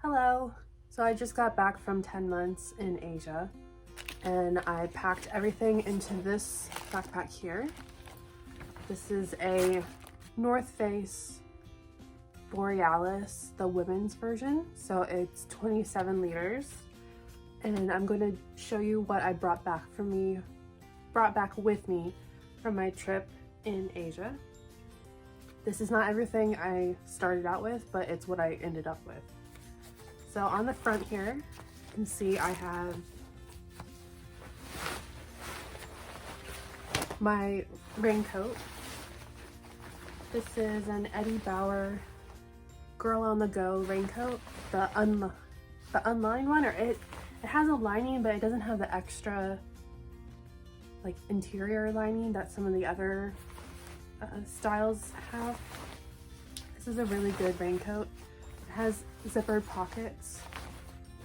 Hello! So I just got back from 10 months in Asia and I packed everything into this backpack here. This is a North Face Borealis, the women's version. So it's 27 liters. And I'm going to show you what I brought back with me from my trip in Asia. This is not everything I started out with, but it's what I ended up with. So on the front here, you can see I have my raincoat. This is an Eddie Bauer Girl on the Go raincoat, the unlined one, or it has a lining, but it doesn't have the extra like interior lining that some of the other styles have. This is a really good raincoat. It has zippered pockets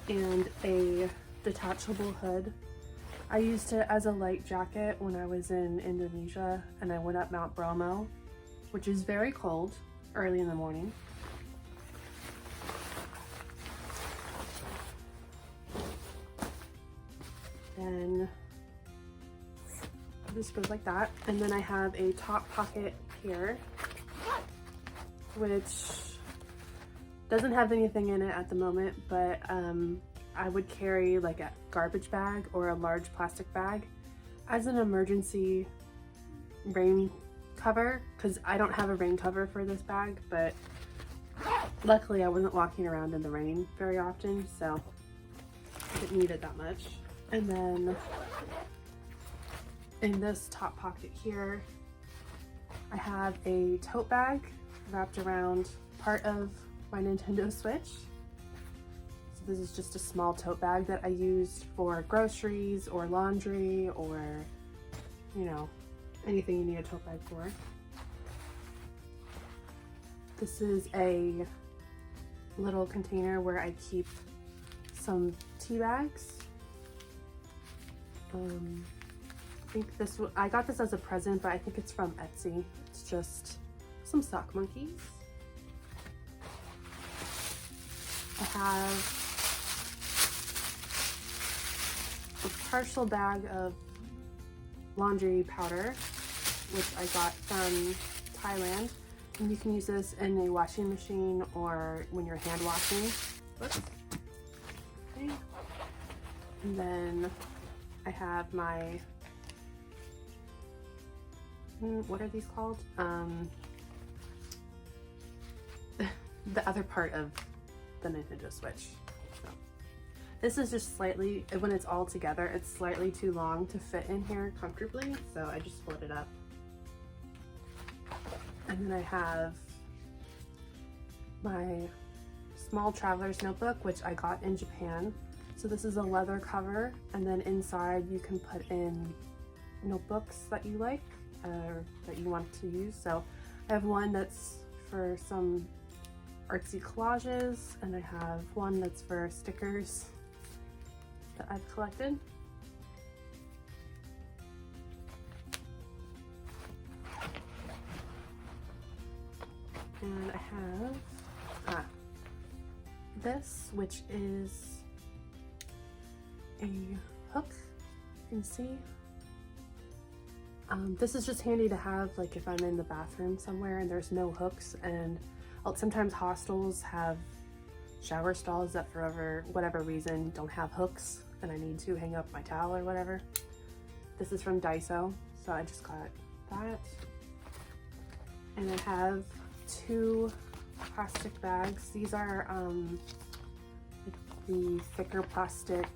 and a detachable hood. I used it as a light jacket when I was in Indonesia and I went up Mount Bromo, which is very cold early in the morning. Then this goes like that, and then I have a top pocket here, which doesn't have anything in it at the moment, but I would carry like a garbage bag or a large plastic bag as an emergency rain cover, because I don't have a rain cover for this bag, but luckily I wasn't walking around in the rain very often, so I didn't need it that much. And then in this top pocket here, I have a tote bag wrapped around part of my Nintendo Switch. So this is just a small tote bag that I used for groceries or laundry or, you know, anything you need a tote bag for. This is a little container where I keep some tea bags. I got this as a present, but I think it's from Etsy. It's just some sock monkeys. I have a partial bag of laundry powder, which I got from Thailand. And you can use this in a washing machine or when you're hand washing. Oops. Okay. And then I have my, what are these called? The other part of the Nintendo Switch. So this is just slightly, when it's all together, it's slightly too long to fit in here comfortably, so I just split it up. And then I have my small traveler's notebook, which I got in Japan. So this is a leather cover, and then inside you can put in notebooks that you like or that you want to use. So I have one that's for some artsy collages, and I have one that's for stickers that I've collected. And I have this, which is a hook, you can see. This is just handy to have like if I'm in the bathroom somewhere and there's no hooks, and sometimes hostels have shower stalls that for whatever reason don't have hooks and I need to hang up my towel or whatever. This is from Daiso, so I just got that. And I have two plastic bags. These are the thicker plastic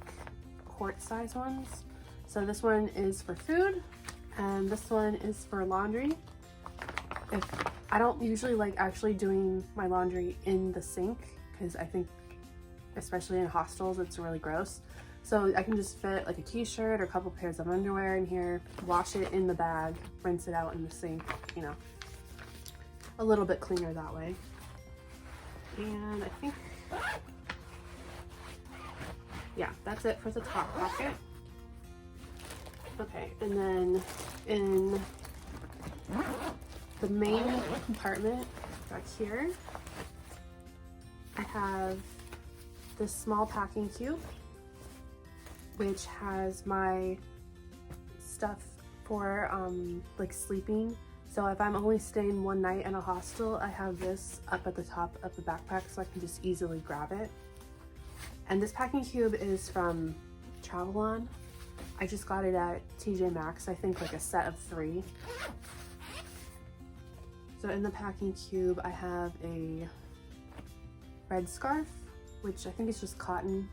quart size ones. So this one is for food and this one is for laundry. I don't usually like actually doing my laundry in the sink because I think especially in hostels it's really gross. So I can just fit like a t-shirt or a couple pairs of underwear in here, wash it in the bag, rinse it out in the sink, you know, a little bit cleaner that way. And I think, yeah, that's it for the top pocket. Okay, and then in the main compartment back here, I have this small packing cube, which has my stuff for like sleeping. So if I'm only staying one night in a hostel, I have this up at the top of the backpack so I can just easily grab it. And this packing cube is from Travel On. I just got it at TJ Maxx, I think like a set of 3. So in the packing cube, I have a red scarf, which I think is just cotton.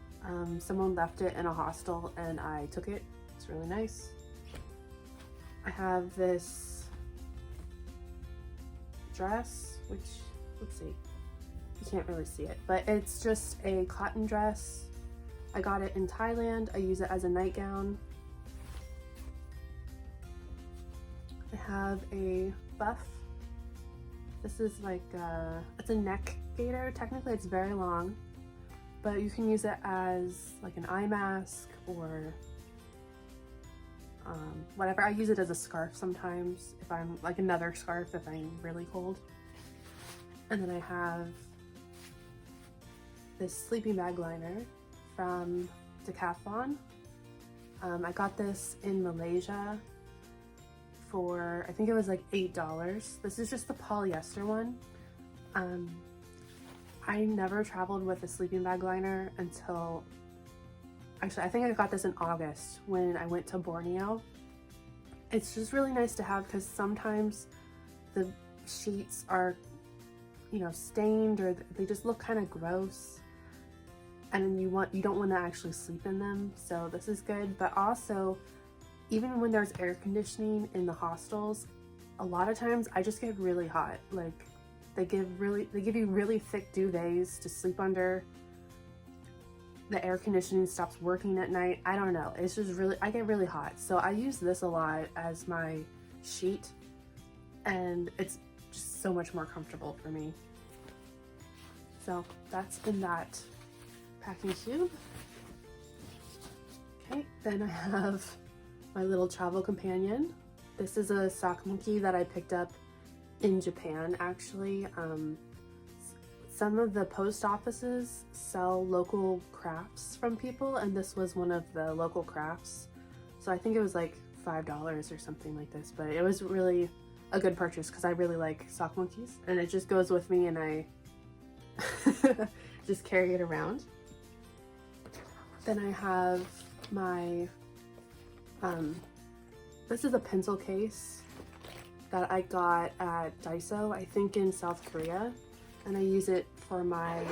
Someone left it in a hostel and I took it. It's really nice. I have this dress, which, let's see, you can't really see it, but it's just a cotton dress. I got it in Thailand. I use it as a nightgown. I have a buff. This is like it's a neck gaiter. Technically it's very long, but you can use it as like an eye mask or whatever. I use it as a scarf sometimes, if I'm like another scarf if I'm really cold. And then I have this sleeping bag liner from Decathlon. I got this in Malaysia for, I think it was like $8. This is just the polyester one. I never traveled with a sleeping bag liner until, actually I think I got this in August when I went to Borneo. It's just really nice to have because sometimes the sheets are, you know, stained or they just look kind of gross, and you don't want to actually sleep in them. So this is good. But also, even when there's air conditioning in the hostels, a lot of times I just get really hot. Like they give you really thick duvets to sleep under. The air conditioning stops working at night. I don't know. It's just really, I get really hot. So I use this a lot as my sheet, and it's just so much more comfortable for me. So that's in that packing cube. Okay, then I have my little travel companion. This is a sock monkey that I picked up in Japan, actually. Some of the post offices sell local crafts from people, and this was one of the local crafts. So I think it was like $5 or something like this, but it was really a good purchase because I really like sock monkeys, and it just goes with me and I just carry it around. Then I have my, this is a pencil case that I got at Daiso, I think in South Korea. And I use it for my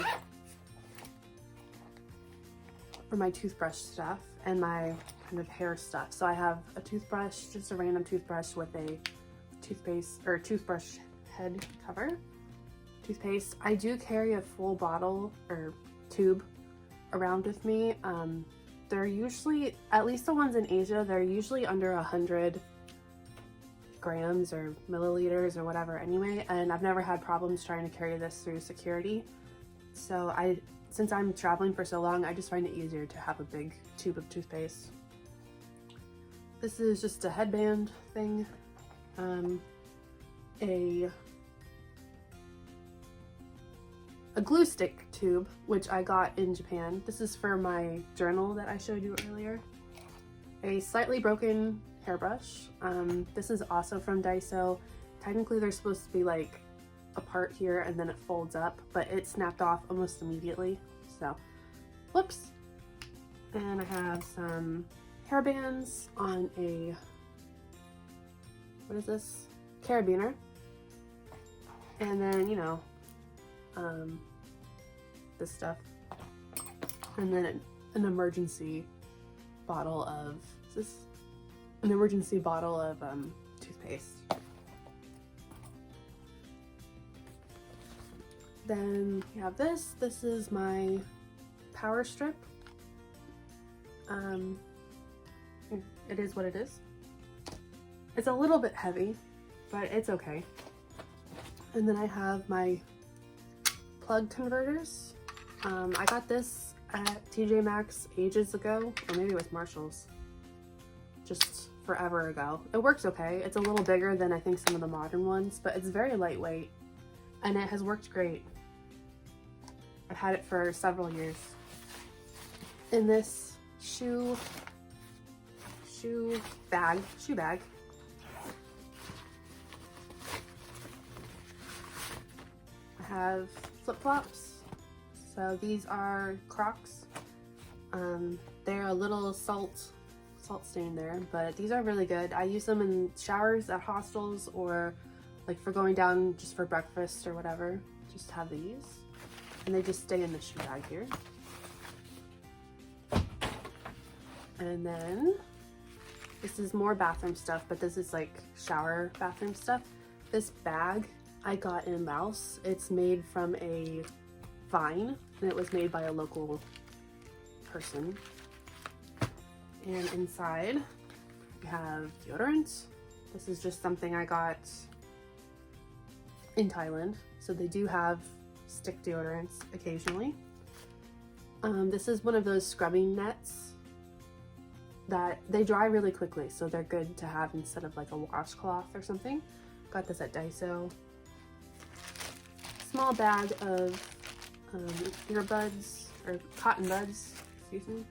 toothbrush stuff and my kind of hair stuff. So I have a toothbrush, just a random toothbrush with a toothpaste or toothbrush head cover. Toothpaste. I do carry a full bottle or tube around with me. They're usually, at least the ones in Asia, they're usually under 100 grams or milliliters or whatever anyway, and I've never had problems trying to carry this through security. So since I'm traveling for so long, I just find it easier to have a big tube of toothpaste. This is just a headband thing, a glue stick tube, which I got in Japan. This is for my journal that I showed you earlier. A slightly broken hairbrush. This is also from Daiso. Technically they're supposed to be like a part here and then it folds up, but it snapped off almost immediately, so whoops. And I have some hairbands on a, what is this? Carabiner. And then, you know, this stuff. And then an emergency bottle of, is this? An emergency bottle of toothpaste. Then we have this. This is my power strip. It is what it is. It's a little bit heavy, but it's okay. And then I have my plug converters. I got this at TJ Maxx ages ago, or maybe with Marshall's, just forever ago. It works okay. It's a little bigger than I think some of the modern ones, but it's very lightweight and it has worked great. I've had it for several years. in this shoe bag. I have flip-flops. So these are Crocs. They're a little salt stain there, but these are really good. I use them in showers at hostels, or like for going down just for breakfast or whatever. Just have these, and they just stay in the shoe bag here. And then this is more bathroom stuff, but this is like shower bathroom stuff. This bag I got in Laos. It's made from a vine, and it was made by a local person. And inside we have deodorant. This is just something I got in Thailand, so they do have stick deodorants occasionally. This is one of those scrubbing nets that they dry really quickly, so they're good to have instead of like a washcloth or something. Got this at Daiso. Small bag of earbuds, or cotton buds, excuse me.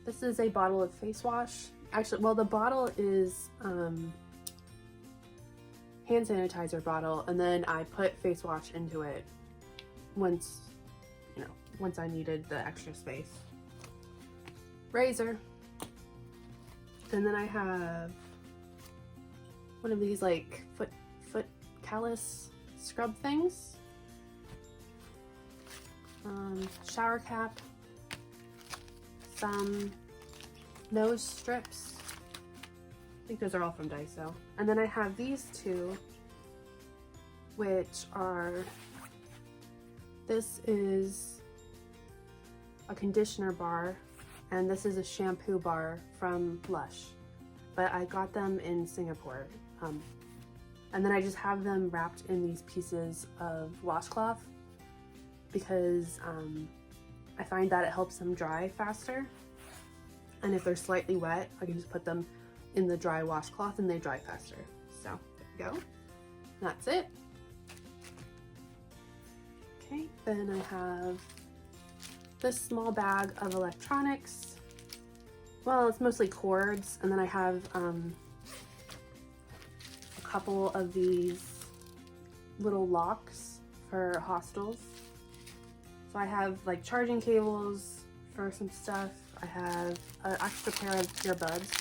This is a bottle of face wash. Actually, well, the bottle is hand sanitizer bottle, and then I put face wash into it once I needed the extra space. Razor. And then I have one of these like foot callus scrub things. Shower cap, some nose strips. I think those are all from Daiso. And then I have these two, which are, this is a conditioner bar, and this is a shampoo bar from Lush, but I got them in Singapore. And then I just have them wrapped in these pieces of washcloth because I find that it helps them dry faster. And if they're slightly wet, I can just put them in the dry washcloth and they dry faster. So there you go. That's it. Okay, then I have this small bag of electronics. Well, it's mostly cords, and then I have a couple of these little locks for hostels. So I have like charging cables for some stuff. I have an extra pair of earbuds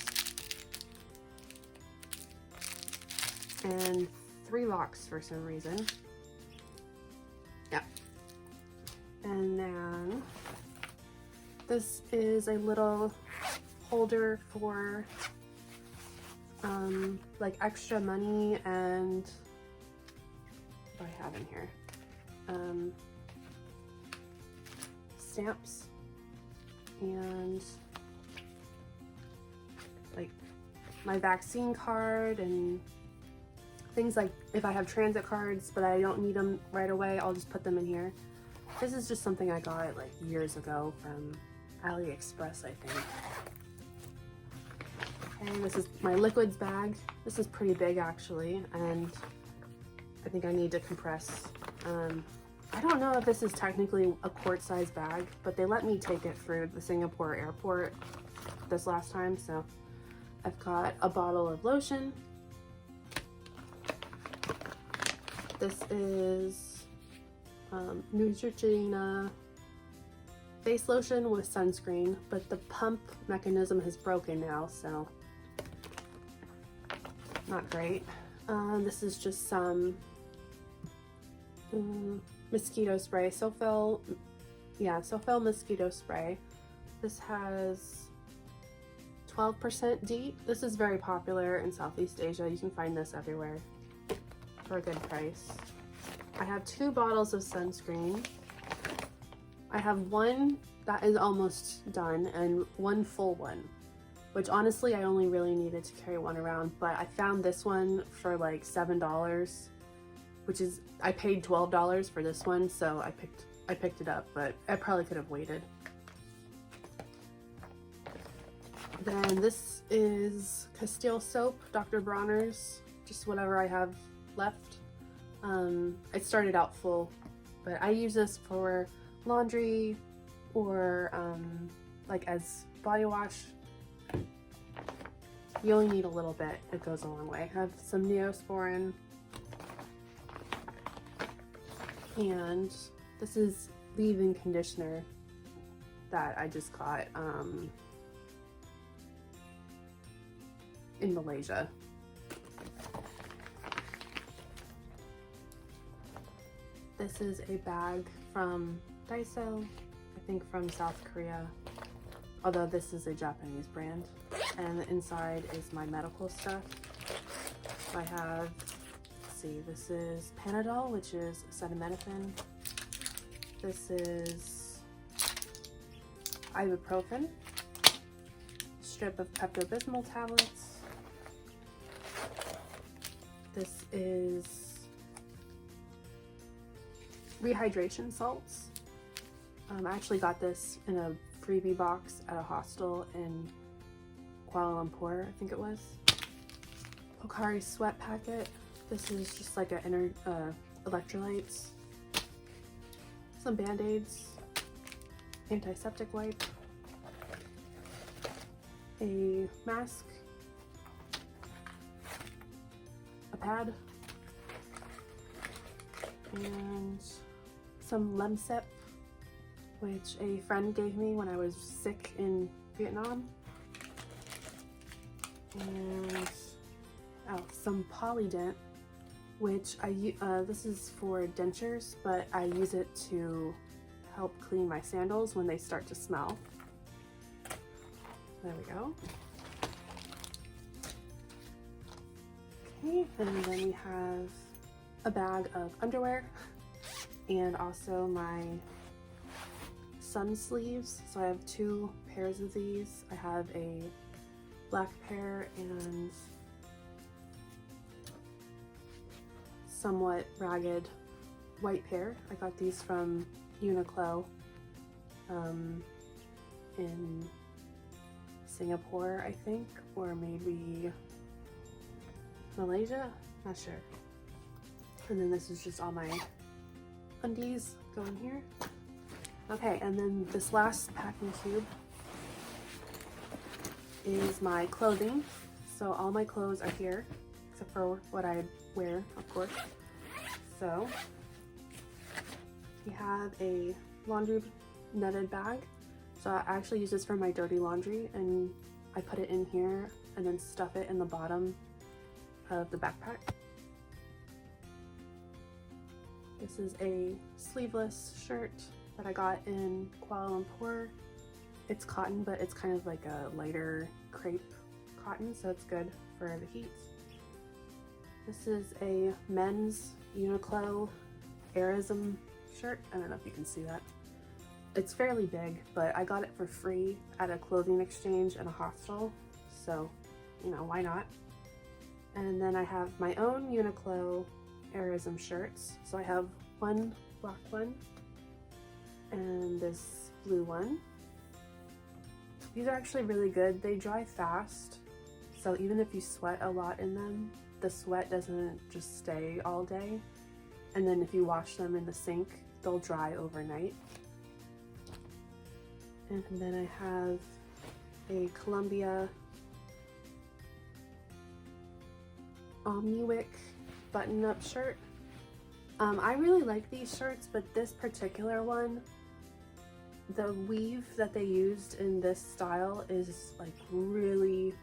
and 3 locks for some reason. Yeah. And then this is a little holder for like extra money, and what do I have in here? Stamps and like my vaccine card and things, like if I have transit cards but I don't need them right away, I'll just put them in here. This is just something I got like years ago from AliExpress, I think. Okay, this is my liquids bag. This is pretty big actually, and I think I need to compress. I don't know if this is technically a quart-size bag, but they let me take it through the Singapore airport this last time, so I've got a bottle of lotion. This is Neutrogena face lotion with sunscreen, but the pump mechanism has broken now, so not great. This is just some mosquito spray, Sofel mosquito spray. This has 12% DEET. This is very popular in Southeast Asia. You can find this everywhere for a good price. I have 2 bottles of sunscreen. I have one that is almost done and one full one, which honestly I only really needed to carry one around, but I found this one for like $7, which is, I paid $12 for this one, so I picked it up, but I probably could have waited. Then this is Castile soap, Dr. Bronner's, just whatever I have left. It started out full, but I use this for laundry, or like as body wash. You only need a little bit, it goes a long way. I have some Neosporin, and this is leave-in conditioner that I just got in Malaysia. This is a bag from Daiso, I think from South Korea, although this is a Japanese brand. And the inside is my medical stuff. I have, let's see, this is Panadol, which is acetaminophen. This is ibuprofen, strip of Pepto-Bismol tablets. This is rehydration salts. I actually got this in a freebie box at a hostel in Kuala Lumpur, I think it was. Pocari Sweat packet. This is just like a electrolytes. Some band-aids. Antiseptic wipe. A mask. A pad. And some Lemsip, which a friend gave me when I was sick in Vietnam. And some Polydent, which this is for dentures, but I use it to help clean my sandals when they start to smell. There we go. Okay, and then we have a bag of underwear and also my sun sleeves. So I have 2 pairs of these. I have a black pair and somewhat ragged white pair. I got these from Uniqlo in Singapore, I think, or maybe Malaysia, not sure. And then this is just all my undies going here. Okay, and then this last packing cube is my clothing. So all my clothes are here, except for what I wear, of course. So we have a laundry netted bag. So I actually use this for my dirty laundry, and I put it in here and then stuff it in the bottom of the backpack. This is a sleeveless shirt that I got in Kuala Lumpur. It's cotton, but it's kind of like a lighter crepe cotton, so it's good for the heat. This is a men's Uniqlo Airism shirt. I don't know if you can see that. It's fairly big, but I got it for free at a clothing exchange in a hostel, so, you know, why not? And then I have my own Uniqlo Airism shirts. So I have one black one and this blue one. These are actually really good. They dry fast, so even if you sweat a lot in them, the sweat doesn't just stay all day. And then if you wash them in the sink, they'll dry overnight. And then I have a Columbia Omniwick button-up shirt. I really like these shirts, but this particular one, the weave that they used in this style is like really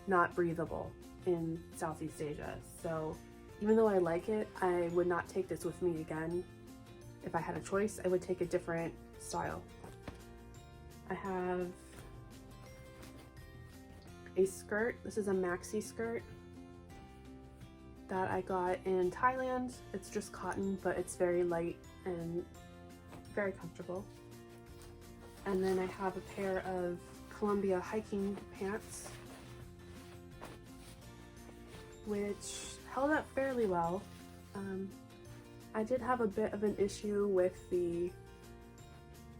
not breathable in Southeast Asia. So even though I like it, I would not take this with me again. If I had a choice, I would take a different style. I have a skirt. This is a maxi skirt that I got in Thailand. It's just cotton, but it's very light and very comfortable. And then I have a pair of Columbia hiking pants, which held up fairly well. I did have a bit of an issue with the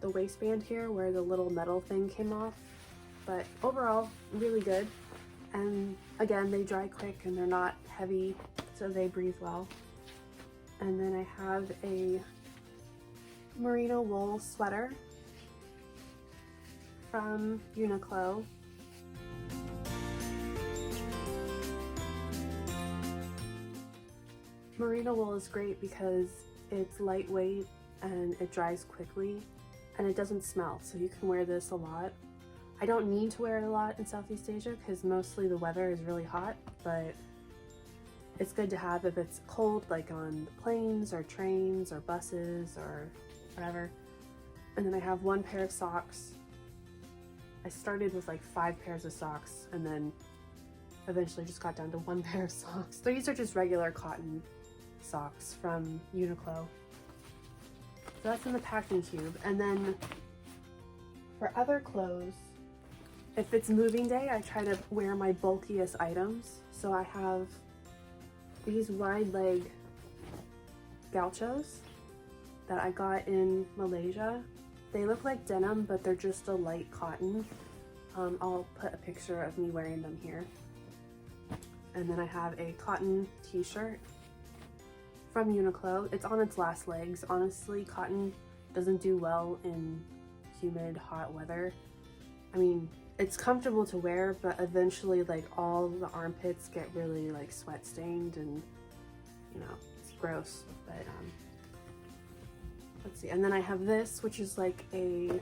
waistband here where the little metal thing came off, but overall really good. And again, they dry quick and they're not heavy, so they breathe well. And then I have a merino wool sweater from Uniqlo. Merino wool is great because it's lightweight and it dries quickly and it doesn't smell, so you can wear this a lot. I don't need to wear it a lot in Southeast Asia because mostly the weather is really hot, but it's good to have if it's cold, like on planes or trains or buses or whatever. And then I have one pair of socks. I started with like 5 pairs of socks and then eventually just got down to 1 pair of socks. These are just regular cotton socks from Uniqlo. So that's in the packing cube. And then for other clothes, if it's moving day, I try to wear my bulkiest items. So I have these wide leg gauchos that I got in Malaysia. They look like denim, but they're just a light cotton. I'll put a picture of me wearing them here. And then I have a cotton t-shirt from Uniqlo. It's on its last legs. Honestly, cotton doesn't do well in humid, hot weather. I mean, it's comfortable to wear, but eventually like all the armpits get really like sweat stained and you know, it's gross. But let's see. And then I have this, which is like they're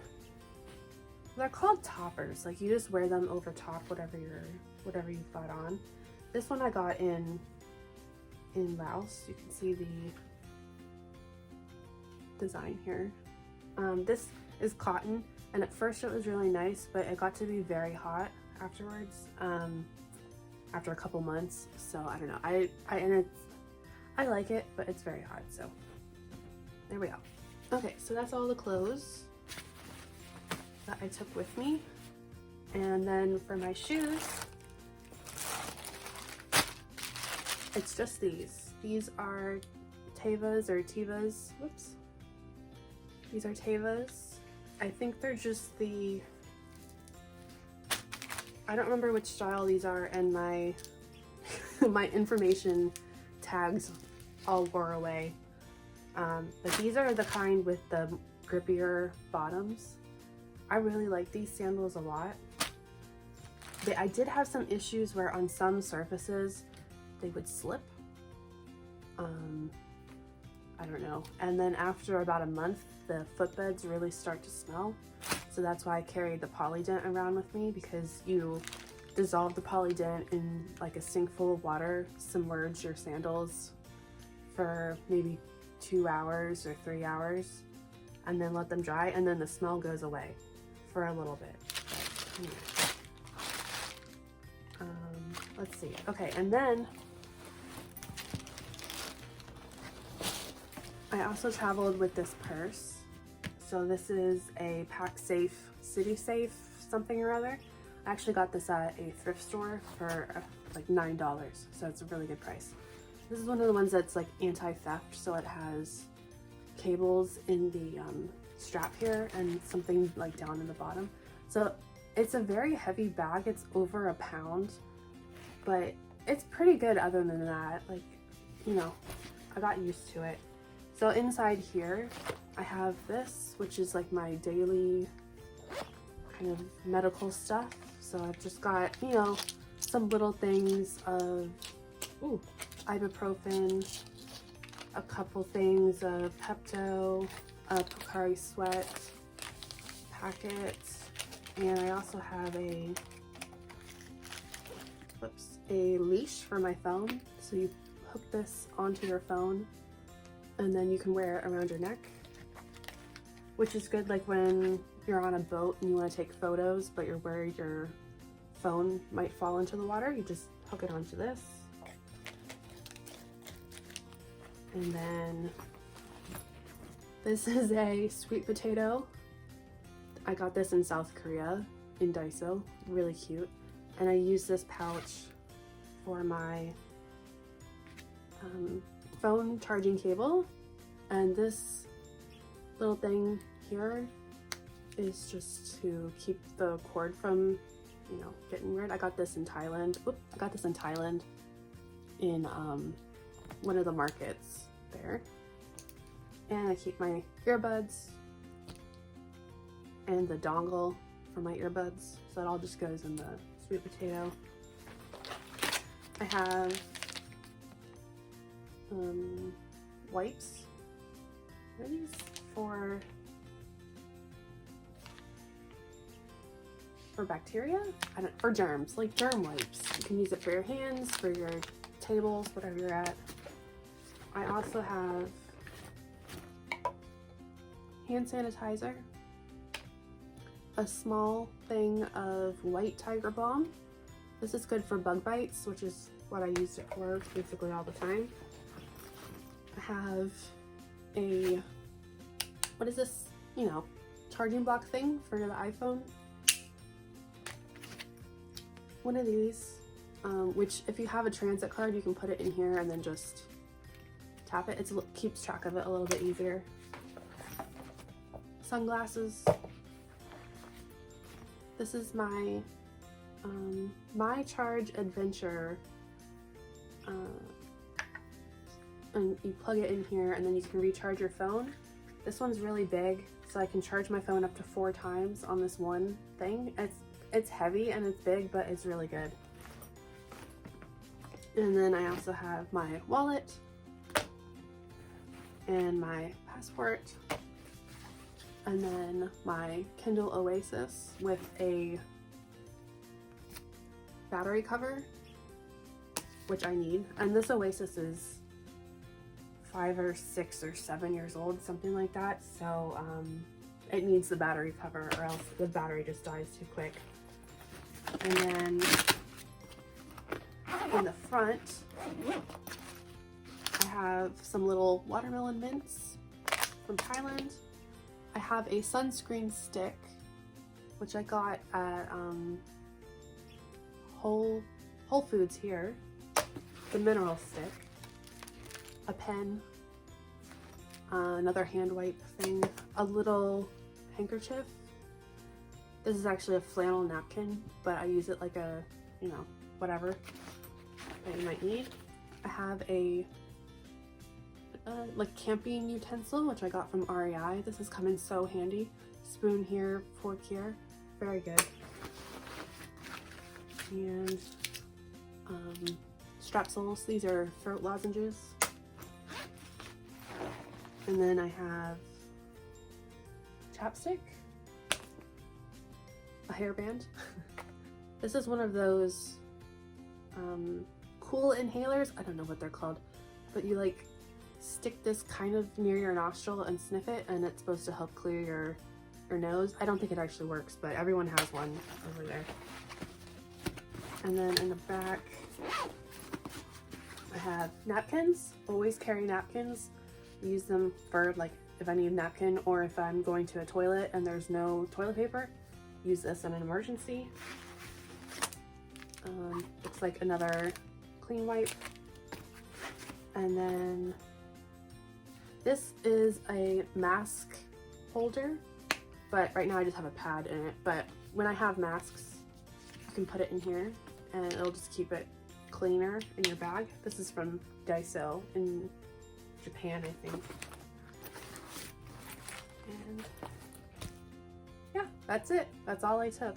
called toppers. Like you just wear them over top whatever you've got on. This one I got in Laos. You can see the design here. This is cotton, and at first it was really nice, but it got to be very hot afterwards, after a couple months. So I don't know. I like it, but it's very hot. So there we go. Okay, so that's all the clothes that I took with me. And then for my shoes, it's just these. These are Tevas or Tevas. Whoops. These are Tevas. I think they're just I don't remember which style these are, and my my information tags all wore away. But these are the kind with the grippier bottoms. I really like these sandals a lot. I did have some issues where on some surfaces they would slip. I don't know. And then after about a month, the footbeds really start to smell. So that's why I carried the Polydent around with me, because you dissolve the Polydent in like a sink full of water, submerge your sandals for maybe 2 hours or 3 hours, and then let them dry, and then the smell goes away for a little bit. But, anyway. Let's see. Okay, and then I also traveled with this purse. So this is a Pack Safe, City Safe, something or other. I actually got this at a thrift store for like $9, so it's a really good price. This is one of the ones that's like anti-theft, so it has cables in the strap here and something like down in the bottom. So it's a very heavy bag. It's over a pound, but it's pretty good other than that. Like, you know, I got used to it. So inside here, I have this, which is like my daily kind of medical stuff. So I've just got, you know, some little things of ibuprofen, a couple things of Pepto, a Pocari Sweat packet, and I also have a leash for my phone. So you hook this onto your phone and then you can wear it around your neck, which is good like when you're on a boat and you want to take photos but you're worried your phone might fall into the water. You just hook it onto this. And then this is a sweet potato. I got this in South Korea in Daiso, really cute. And I use this pouch for my phone charging cable. And this little thing here is just to keep the cord from, you know, getting weird. I got this in Thailand. I got this in Thailand in one of the markets there. And I keep my earbuds and the dongle for my earbuds, so it all just goes in the sweet potato. I have wipes. What are these for? For bacteria? For germs, like germ wipes. You can use it for your hands, for your tables, whatever you're at. I also have hand sanitizer, a small thing of white tiger balm. This is good for bug bites, which is what I use it for basically all the time. I have a, what is this, you know, charging block thing for the iPhone. One of these, which if you have a transit card, you can put it in here and then just tap it. It keeps track of it a little bit easier. Sunglasses. This is my My Charge Adventure, and you plug it in here and then you can recharge your phone. This one's really big, so I can charge my phone up to 4 times on this one thing. It's heavy and it's big, but it's really good. And then I also have my wallet and my passport, and then my Kindle Oasis with a battery cover, which I need. And this Oasis is 5 or 6 or 7 years old, something like that. So it needs the battery cover or else the battery just dies too quick. And then in the front, I have some little watermelon mints from Thailand. I have a sunscreen stick, which I got at Whole Foods here. The mineral stick, a pen, another hand wipe thing, a little handkerchief. This is actually a flannel napkin, but I use it like a, you know, whatever that you might need. I have a like camping utensil, which I got from REI. This has come in so handy. Spoon here, fork here, very good. And strepsils, these are throat lozenges. And then I have chapstick, a hairband. This is one of those cool inhalers. I don't know what they're called, but you like stick this kind of near your nostril and sniff it, and it's supposed to help clear your nose. I don't think it actually works, but everyone has one over there. And then in the back, I have napkins. Always carry napkins. Use them for like if I need a napkin, or if I'm going to a toilet and there's no toilet paper, use this in an emergency. Looks like another clean wipe. And then this is a mask holder, but right now I just have a pad in it. But when I have masks, you can put it in here and it'll just keep it cleaner in your bag. This is from Daiso in Japan, I think. And yeah, that's it. That's all I took.